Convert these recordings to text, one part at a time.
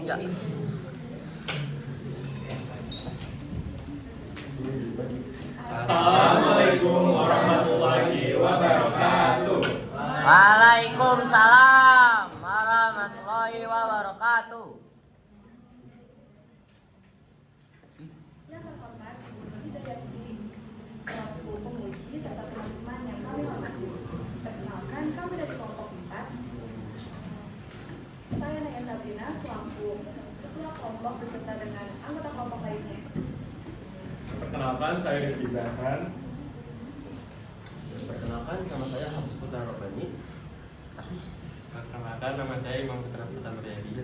3. Assalamualaikum warahmatullahi wabarakatuh. Waalaikumsalam warahmatullahi wabarakatuh. Yang terhormat Ibu Hidayati selaku penguji serta teman-teman yang kami hormati. Perkenalkan, kami dari kelompok 4. Saya Naya Sabrina selaku ketua kelompok beserta dengan anggota kelompok lainnya. Perkenalkan, saya Rifki Zahran. Perkenalkan, nama saya Habis Putra Robani. Perkenalkan, nama saya Imam Putra Muryadi.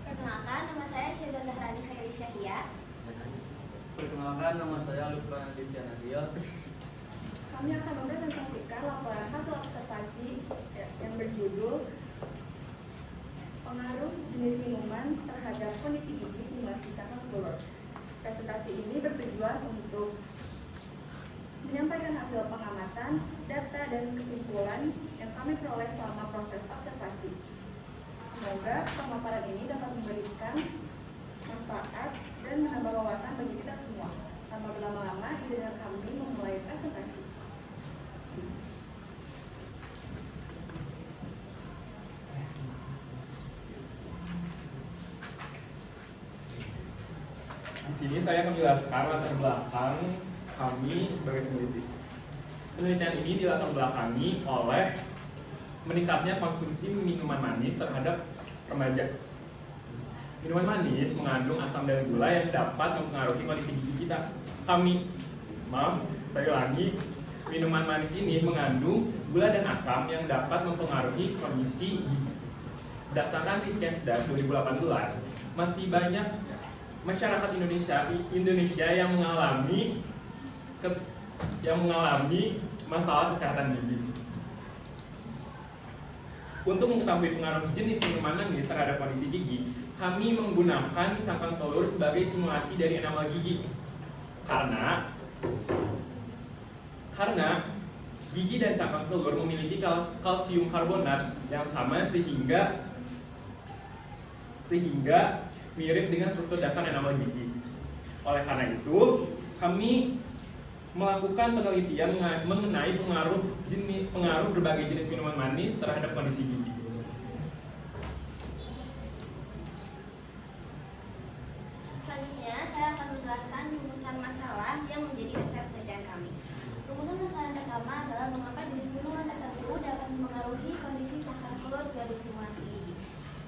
Perkenalkan, nama saya Syeda Zahrani Khairi Syahia. Perkenalkan, nama saya Lutfan Aditya Nadia. Kami akan mempresentasikan laporan hasil observasi yang berjudul Pengaruh Jenis Minuman Terhadap Kondisi Gigi Simulasi Cangkang Telur. Presentasi ini bertujuan untuk menyampaikan hasil pengamatan, data, dan kesimpulan yang kami peroleh selama proses observasi. Semoga pemaparan ini dapat memberikan manfaat dan menambah wawasan bagi kita semua. Tanpa berlama-lama, izinkan kami memulai presentasi. Di sini saya akan menjelaskan latar belakang kami sebagai peneliti. Penelitian ini dilatar belakangi oleh meningkatnya konsumsi minuman manis terhadap remaja. Minuman manis mengandung asam dan gula yang dapat mempengaruhi kondisi gigi kita. Saya ulangi, minuman manis ini mengandung gula dan asam yang dapat mempengaruhi kondisi gigi. Berdasarkan Riskesdas 2018, masih banyak masyarakat Indonesia yang mengalami masalah kesehatan gigi. Untuk mengetahui pengaruh jenis minuman manis terhadap kondisi gigi, kami menggunakan cangkang telur sebagai simulasi dari enamel gigi. Karena gigi dan cangkang telur memiliki kalsium karbonat yang sama sehingga mirip dengan struktur dasar enamel gigi. Oleh karena itu, kami melakukan penelitian mengenai pengaruh berbagai jenis minuman manis terhadap kondisi gigi. Selanjutnya, saya akan menjelaskan rumusan masalah yang menjadi dasar penelitian kami. Rumusan masalah yang pertama adalah mengapa jenis minuman tertentu dapat mempengaruhi kondisi cangkang telur sebagai simulasi gigi.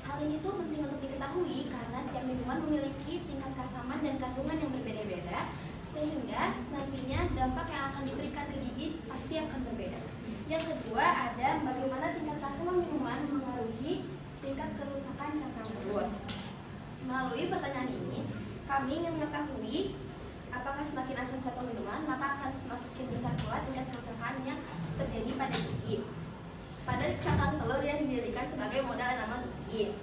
Hal ini tuh penting untuk diketahui karena setiap minuman memiliki tingkat keasaman dan kandungan yang berbeda-beda, sehingga nantinya dampak yang akan diberikan ke gigi pasti akan berbeda. Yang kedua ada bagaimana tingkat keasaman minuman mempengaruhi tingkat kerusakan cangkang telur. Melalui pertanyaan ini, kami ingin mengetahui apakah semakin asam satu minuman, maka akan semakin besar pula tingkat kerusakan yang terjadi pada gigi. Pada cangkang telur yang dijadikan sebagai modal enamel gigi.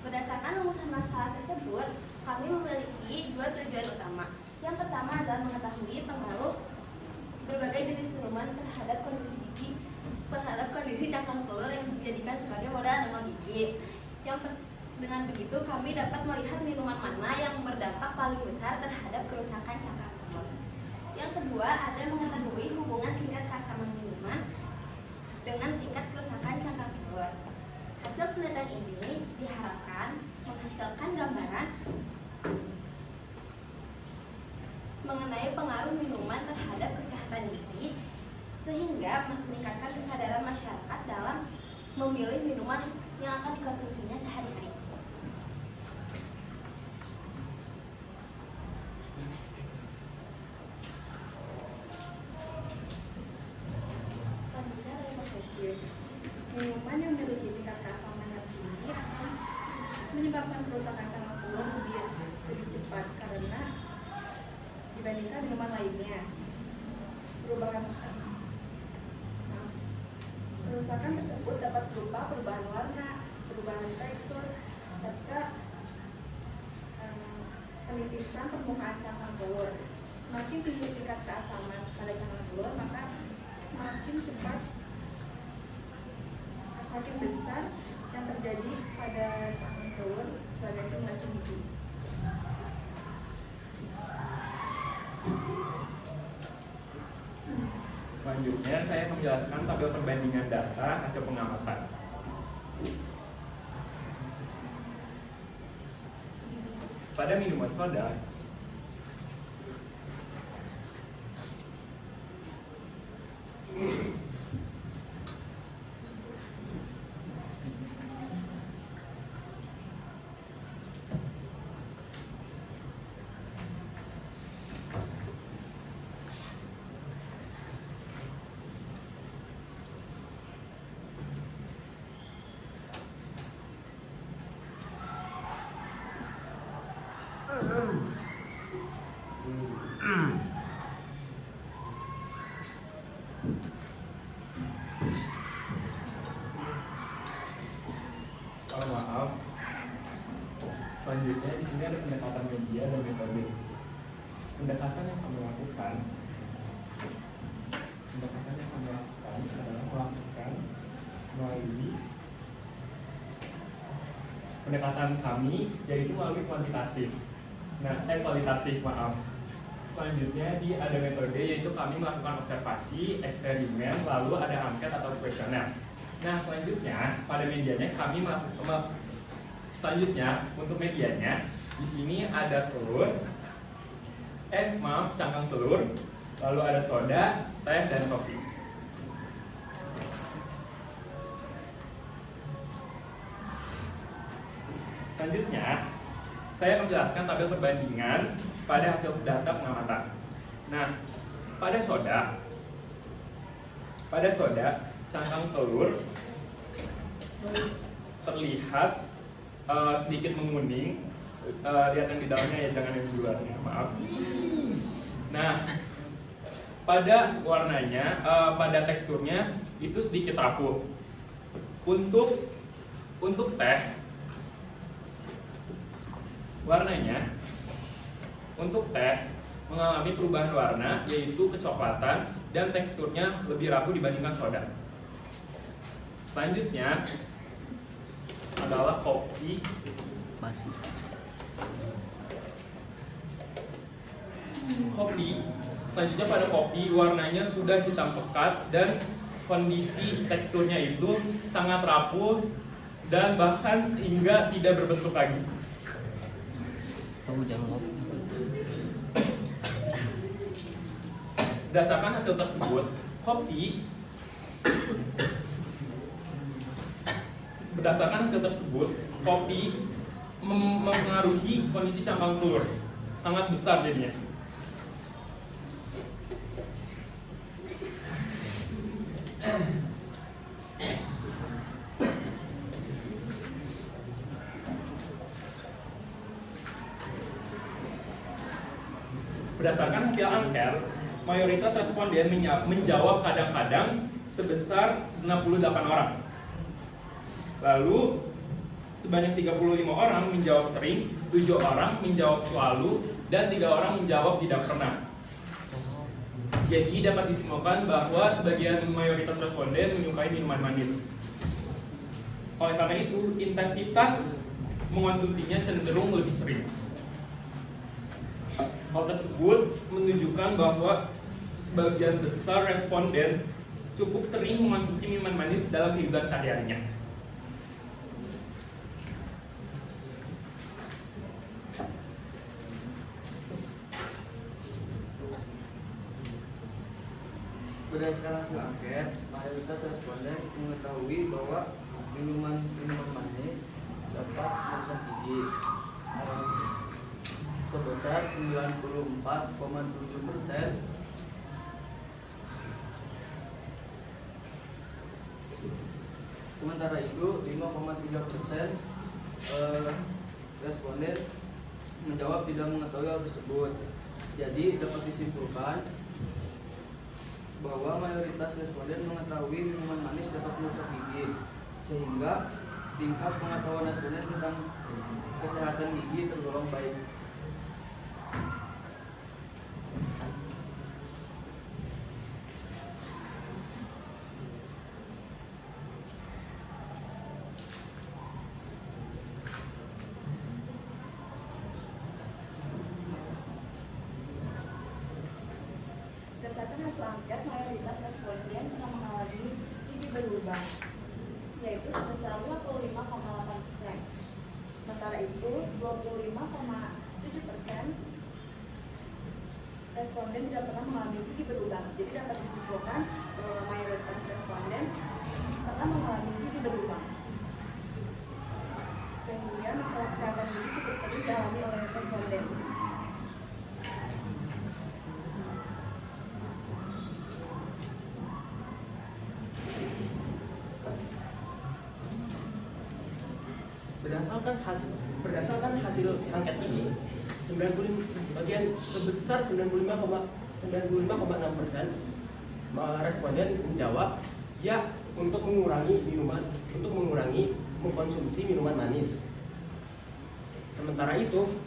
Berdasarkan rumusan masalah tersebut, kami memiliki dua tujuan utama. Yang pertama adalah mengetahui pengaruh berbagai jenis minuman terhadap kondisi cangkang telur yang dijadikan sebagai modal enamel gigi. Dengan begitu, kami dapat melihat minuman mana yang berdampak paling besar terhadap kerusakan cangkang telur. Yang kedua ada mengetahui hubungan tingkat keasaman minuman dengan tingkat kerusakan cangkang telur. Hasil penelitian ini diharapkan menghasilkan gambaran mengenai pengaruh minuman terhadap kesehatan gigi, sehingga meningkatkan kesadaran masyarakat dalam memilih minuman yang akan dikonsumsinya sehari-hari. Selanjutnya ada hipotesis. Minuman yang memiliki tingkat keasaman yang tinggi akan menyebabkan kerusakan cangkang telur lebih cepat karena dibandingkan minuman lainnya. Kerusakan tersebut dapat berupa perubahan warna, perubahan tekstur, serta penipisan permukaan cangkang telur. Semakin tinggi tingkat keasaman pada cangkang telur, maka semakin cepat, semakin besar yang terjadi Selanjutnya saya akan menjelaskan tabel perbandingan data hasil pengamatan. Pada minuman soda, maaf. Selanjutnya di sini ada pendekatan media dan metode. Pendekatan yang kami lakukan adalah melakukan melalui pendekatan kami, yaitu melalui kualitatif. Selanjutnya ada metode, yaitu kami melakukan observasi, eksperimen, lalu ada angket atau kuesioner. Nah, selanjutnya pada medianya kami melakukan untuk medianya di sini ada cangkang telur, lalu ada soda, teh, dan kopi. Selanjutnya, saya akan menjelaskan tabel perbandingan pada hasil data pengamatan. Nah, pada soda, cangkang telur terlihat sedikit menguning. Lihat yang di dalamnya ya, jangan yang di luarnya, maaf. Nah, pada warnanya, pada teksturnya itu sedikit rapuh. Untuk teh, warnanya untuk teh mengalami perubahan warna, yaitu kecoklatan, dan teksturnya lebih rapuh dibandingkan soda. Selanjutnya adalah kopi. Selanjutnya pada kopi, warnanya sudah hitam pekat dan kondisi teksturnya itu sangat rapuh dan bahkan hingga tidak berbentuk lagi. Berdasarkan hasil tersebut, kopi mempengaruhi kondisi cangkang telur sangat besar jadinya. Berdasarkan hasil angket, mayoritas responden menjawab kadang-kadang sebesar 68 orang. Lalu sebanyak 35 orang menjawab sering, 7 orang menjawab selalu, dan 3 orang menjawab tidak pernah. Jadi dapat disimpulkan bahwa sebagian mayoritas responden menyukai minuman manis. Oleh karena itu, intensitas mengonsumsinya cenderung lebih sering. Hal tersebut menunjukkan bahwa sebagian besar responden cukup sering mengonsumsi minuman manis dalam kehidupan sehari-harinya. Berdasarkan hasil angket, mayoritas responden mengetahui bahwa minuman manis dapat merusak gigi sebesar 94,7%. Sementara itu 5,3% responden menjawab tidak mengetahui hal tersebut. Jadi dapat disimpulkan bahwa mayoritas responden mengetahui minuman manis dapat merusak gigi, sehingga tingkat pengetahuan responden tentang kesehatan gigi tergolong baik. Berdasarkan hasil angket, mayoritas responden berubah, yaitu sebesar 55,8%. Sementara itu, 25,7% responden tidak pernah mengalami gigi berulang. Jadi dapat disimpulkan mayoritas responden pernah mengalami gigi berulang. Sehingga masalah kesehatan gigi cukup sering dialami oleh responden. Berdasarkan hasil angket ini, sebesar 95,6% responden menjawab ya untuk mengurangi mengkonsumsi minuman manis. Sementara itu,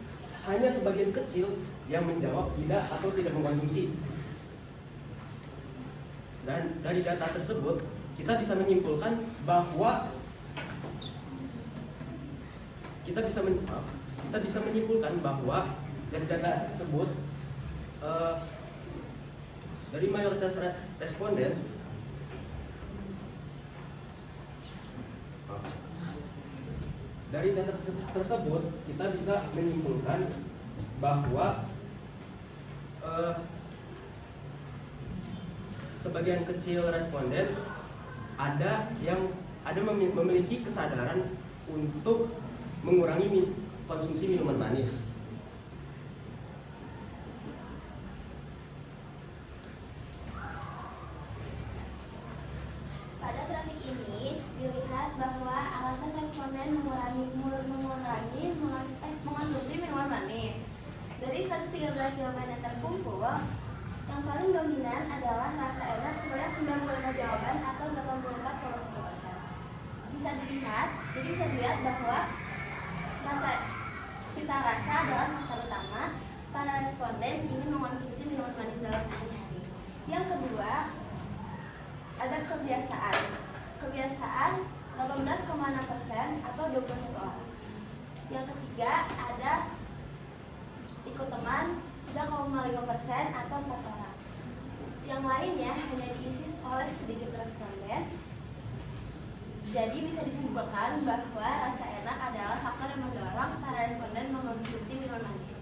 hanya sebagian kecil yang menjawab tidak atau tidak mengkonsumsi. Dan dari data tersebut, kita bisa menyimpulkan bahwa dari data tersebut dari mayoritas responden kita bisa menyimpulkan bahwa sebagian kecil responden memiliki kesadaran untuk mengurangi konsumsi minuman manis. Pada grafik ini dilihat bahwa alasan responden mengurangi mengonsumsi minuman manis. Dari 113 jawaban yang terkumpul, yang paling dominan adalah rasa enak sebanyak 95 jawaban atau 84,1%. Bisa dilihat bahwa cita rasa adalah faktor utama para responden ingin mengonsumsi minuman manis dalam sehari-hari. Yang kedua, ada kebiasaan 18,6% atau 21 orang. Yang ketiga, ada ikut teman 3,5% atau 4 orang. Yang lainnya hanya diisi oleh sedikit responden. Jadi bisa disimpulkan bahwa rasa enak adalah faktor yang mendorong para responden mengonsumsi minuman manis.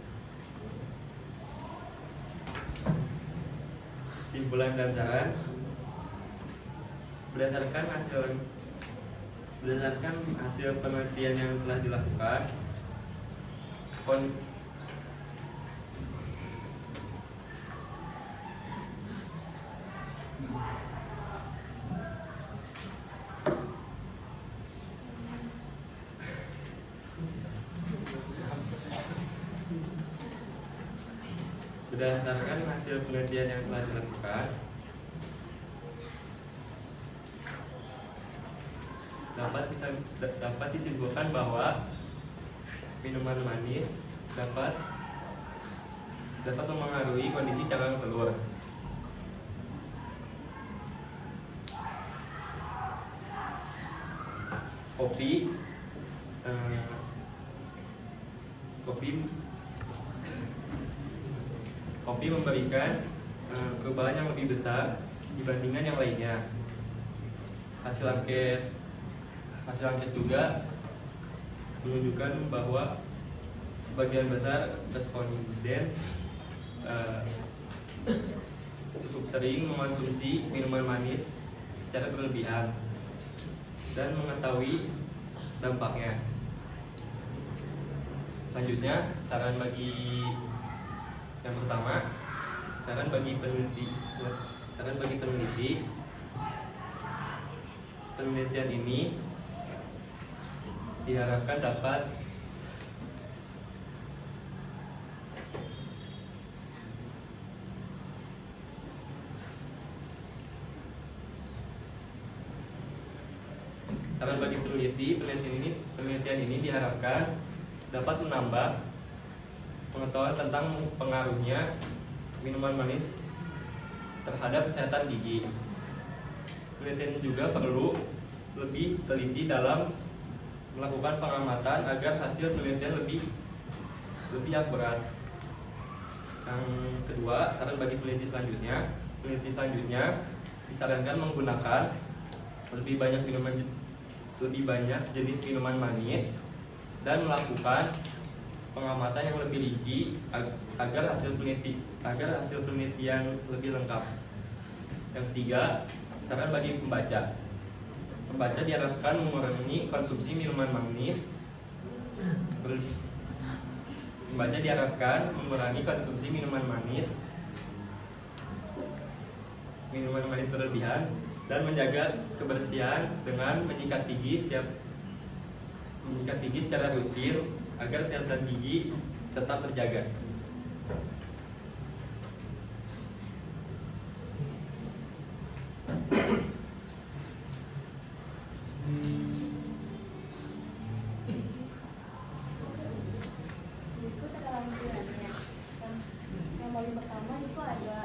Simpulan dan saran. Berdasarkan hasil penelitian yang telah dilakukan, dapat disimpulkan bahwa minuman manis dapat memengaruhi kondisi cangkang telur. Kopi memberikan perubahan yang lebih besar dibandingkan yang lainnya. Hasil angket juga menunjukkan bahwa sebagian besar responden cukup sering mengonsumsi minuman manis secara berlebihan dan mengetahui dampaknya. Selanjutnya, saran bagi peneliti, penelitian ini diharapkan dapat penelitian ini diharapkan dapat menambah pengetahuan tentang pengaruhnya minuman manis terhadap kesehatan gigi. Penelitian juga perlu lebih teliti dalam melakukan pengamatan agar hasil penelitian lebih akurat. Yang kedua, saran bagi peneliti selanjutnya disarankan menggunakan lebih banyak jenis minuman manis, dan melakukan pengamatan yang lebih rinci agar hasil penelitian lebih lengkap. Yang ketiga, saran bagi pembaca. Pembaca diharapkan mengurangi konsumsi minuman manis. Pembaca diharapkan mengurangi konsumsi minuman manis berlebihan dan menjaga kebersihan dengan menyikat gigi secara rutin agar kesehatan gigi tetap terjaga. Berikut adalah lampirannya. Yang paling pertama itu ada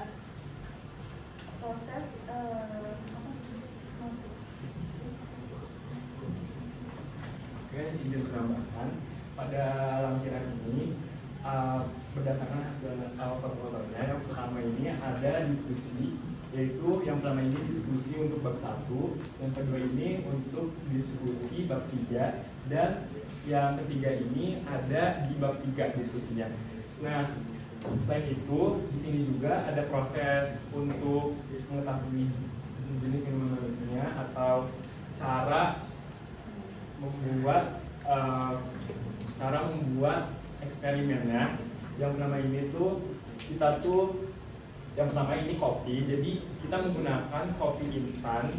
proses masuk. Oke, izin menambahkan pada lampiran ini berdasarkan hasil fotonya, yang pertama ini ada diskusi, yaitu yang pertama ini diskusi untuk bab 1, yang kedua ini untuk diskusi bab 3, dan yang ketiga ini ada di bab 3 diskusinya. Nah, selain itu di sini juga ada proses untuk mengetahui jenis minuman manisnya atau cara membuat eksperimennya. Yang pertama ini yang pertama ini kopi. Jadi kita menggunakan kopi instan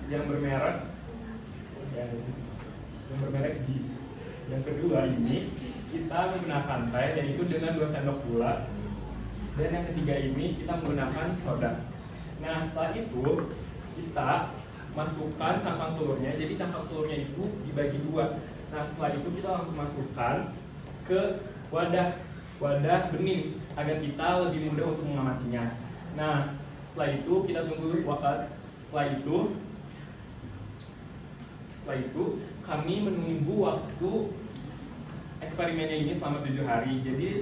yang bermerek G. Yang kedua ini kita menggunakan teh, yaitu dengan 2 sendok gula. Dan yang ketiga ini kita menggunakan soda. Nah, setelah itu kita masukkan cangkang telurnya. Jadi cangkang telurnya itu dibagi 2. Nah, setelah itu kita langsung masukkan ke wadah bening agar kita lebih mudah untuk mengamatinya. Nah, setelah itu kita tunggu setelah itu kami menunggu waktu eksperimennya ini selama 7 hari. Jadi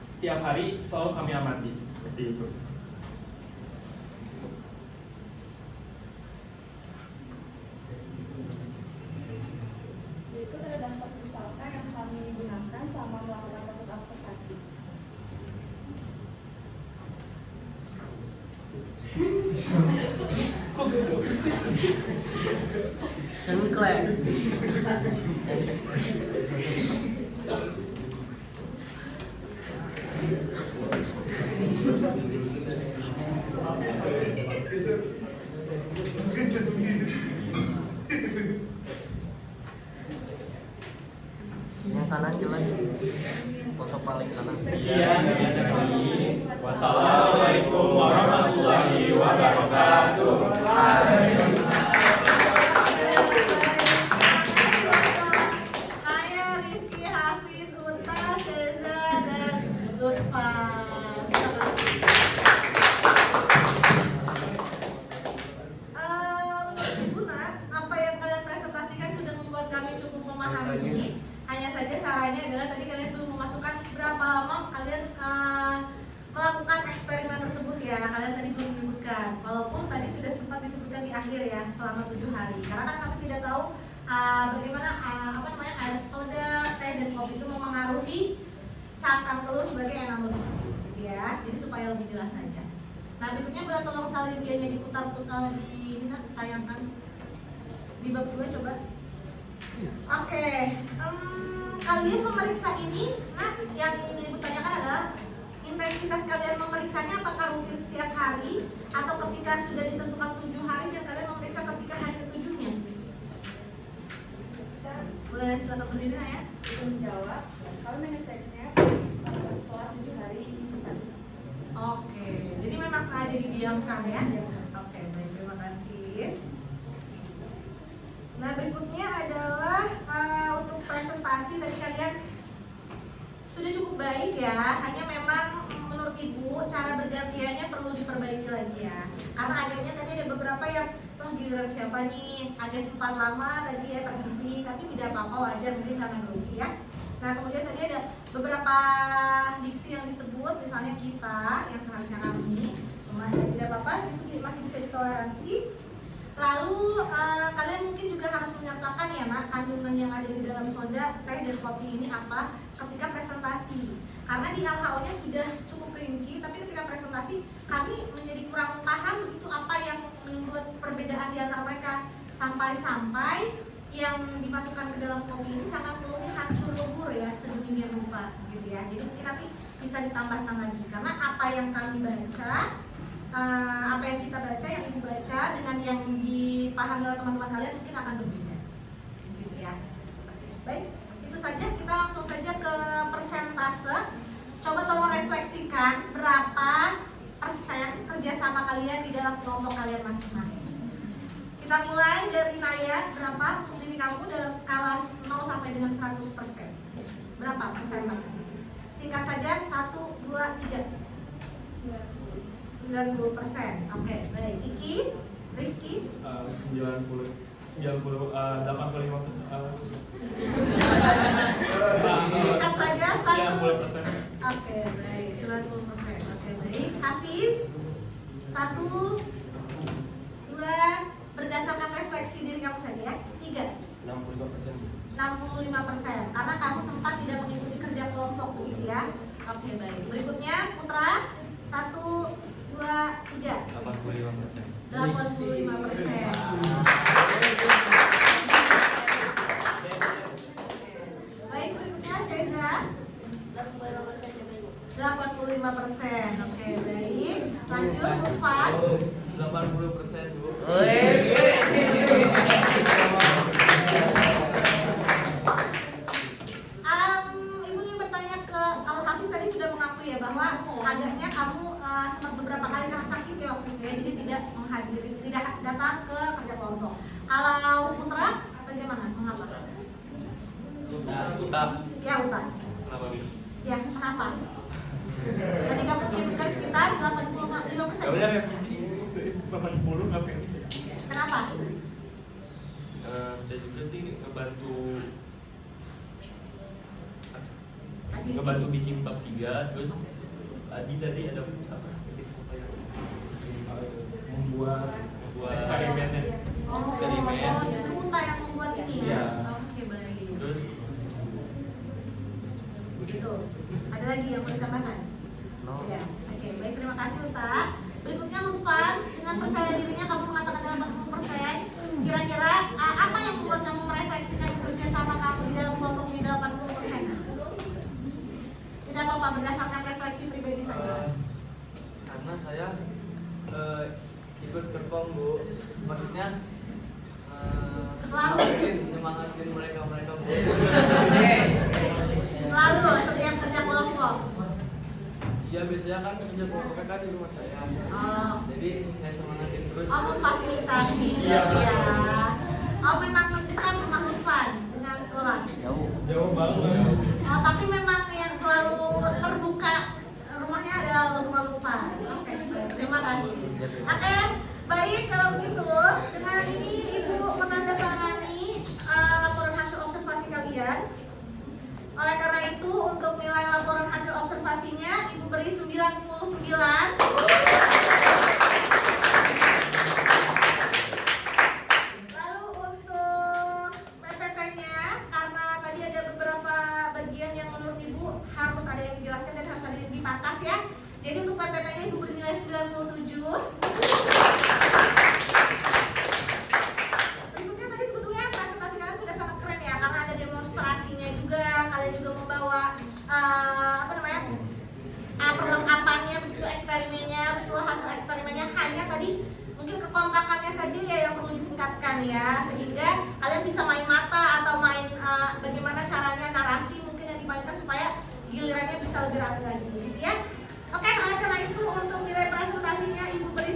setiap hari selalu kami amati seperti itu. Berikut ada daftar pustaka yang kami gunakan selama melakukan proses observasi. Sengklek. Yang kanan jelas. Foto paling kanan. Sekian dari kami. Wassalamualaikum warahmatullahi wabarakatuh. Saya Rifki, Hafiz, Unta, Seza, dan Lutfa. Ibu Nat, apa yang kalian presentasikan sudah membuat kami cukup memahami. Hanya saja sarannya adalah tadi kalian belum memasukkan berapa lama kalian melakukan eksperimen tersebut ya. Kalian tadi belum menyebutkan. Walaupun tadi sudah sempat disebutkan di akhir ya, selama 7 hari. Karena kan kami tidak tahu bagaimana air soda, teh dan kopi itu mempengaruhi cangkang telur sebagai enamel ya. Jadi supaya lebih jelas saja. Nah, berikutnya boleh tolong salindianya diputar-putar ditayangkan di bab 2 coba. Oke, kalian memeriksa ini, nah yang ingin ibu tanyakan adalah intensitas kalian memeriksanya apakah rutin setiap hari atau ketika sudah ditentukan 7 hari dan kalian memeriksa ketika hari ke-7-nya? Boleh silakan berdiri ya. Itu menjawab, kami mengeceknya setelah 7 hari disimpan. Oke, jadi memang sengaja didiamkan ya? Oke, baik, terima kasih. Nah, berikutnya adalah untuk presentasi tadi kalian sudah cukup baik ya. Hanya memang menurut ibu cara bergantiannya perlu diperbaiki lagi ya. Karena agaknya tadi ada beberapa yang giliran siapa nih agak sempat lama tadi ya terhenti, tapi tidak apa-apa, wajar mungkin karena grogi ya. Nah, kemudian tadi ada beberapa diksi yang disebut, misalnya kita yang seharusnya kami, cuma ya tidak apa-apa, itu masih bisa ditoleransi. Lalu kalian mungkin juga harus menyertakan ya nak, kandungan yang ada di dalam soda, teh, dan kopi ini apa ketika presentasi. Karena di LHO-nya sudah cukup rinci, tapi ketika presentasi kami menjadi kurang paham itu apa yang membuat perbedaan di antara mereka. Sampai-sampai yang dimasukkan ke dalam kopi ini cangkang telurnya hancur lebur ya, sedemikian rupa gitu ya. Jadi mungkin nanti bisa ditambahkan lagi karena apa yang kami baca, apa yang kita baca, yang ibu baca dengan yang dipahami oleh teman-teman kalian mungkin akan berbeda gitu ya. Baik, itu saja, kita langsung saja ke persentase. Coba tolong refleksikan berapa persen kerjasama kalian di dalam kelompok kalian masing-masing. Kita mulai dari Naya, berapa untuk diri kamu dalam skala 0 sampai dengan 100%? Berapa persentase? Singkat saja, 1, 2, 3. 90%. Oke, baik. Iki, Rifki? 85%. 'Singkat saja, 1. 90%. Oke, baik. 90%. Oke, baik. Hafiz? 1, 2, berdasarkan refleksi diri kamu saja ya. 3. 65%. 65%. Karena kamu sempat tidak mengikuti kerja kelompok begitu ya. Oke, baik. Berikutnya Putra, 1, 2, 3. 85%. 85%. Baik, berikutnya Syeza, 85% juga ibu. 85%. Oke, baik. Lanjut Ufan. 80% Bu. Ibu ingin bertanya ke Al-Hafiz, tadi sudah mengakui ya bahwa agaknya kamu sempat beberapa kali karena sakit ya waktu itu ya, jadi tidak menghadiri, tidak datang ke kerja kelompok. Kalau Putra, bagaimana? Mengapa? Utak. Ya Uta. Kenapa Bi? Ya kenapa? Tadi kamu menyebutkan sekitar 85%. Gak benar revisi. 80 nggak pengen. Kenapa? Saya juga sih ngebantu Habis bikin bab 3, terus tadi ada apa? Membuat eksperimennya. Eksperimen. Justru Uta yang membuat ini ya. Iya. Oke, baik. Terus Begitu. Ada lagi yang mau ditambahkan? No. Ya. Oke, baik, terima kasih Uta. Berikutnya Lufan, dengan percaya dirinya kamu mengatakan 80%. Kira-kira apa yang membuat kamu merefleksikan kerja sama kamu di dalam kelompok ini 80%? Tidak apa-apa, berdasarkan refleksi pribadi saja. Karena saya ikut berpom Bu, maksudnya Selalu. nyemangatin mereka Bu. Selalu setiap kerja kelompok. Iya biasanya kan kerja kelompoknya kan di rumah saya. Oh. Jadi saya semangatin terus. Oh, memfasilitasi ya. Oh, memang dekat sama Lufan dengan sekolah. Jauh banget. Oh, tapi memang yang selalu terbuka rumahnya adalah rumah Lufan. Oke, terima kasih. Oke, baik kalau begitu dengan ini Ibu menandatangani laporan hasil observasi kalian. Oleh karena itu untuk nilai laporan hasil observasinya Ibu beri 99. Lalu untuk PPT-nya, karena tadi ada beberapa bagian yang menurut Ibu harus ada yang dijelaskan dan harus ada yang dipangkas ya. Jadi untuk PPT-nya Ibu bernilai 97. Berikutnya tadi sebetulnya presentasi kalian sudah sangat keren ya, karena ada demonstrasinya juga, kalian juga membawa perlengkapannya, begitu eksperimennya, betul hasil eksperimennya. Hanya tadi mungkin kekompakannya saja ya yang perlu ditingkatkan ya, sehingga kalian bisa main mata atau main bagaimana caranya narasi mungkin yang dimainkan supaya gilirannya bisa lebih rapi lagi gitu ya. Oke, oleh karena itu untuk nilai presentasinya Ibu beri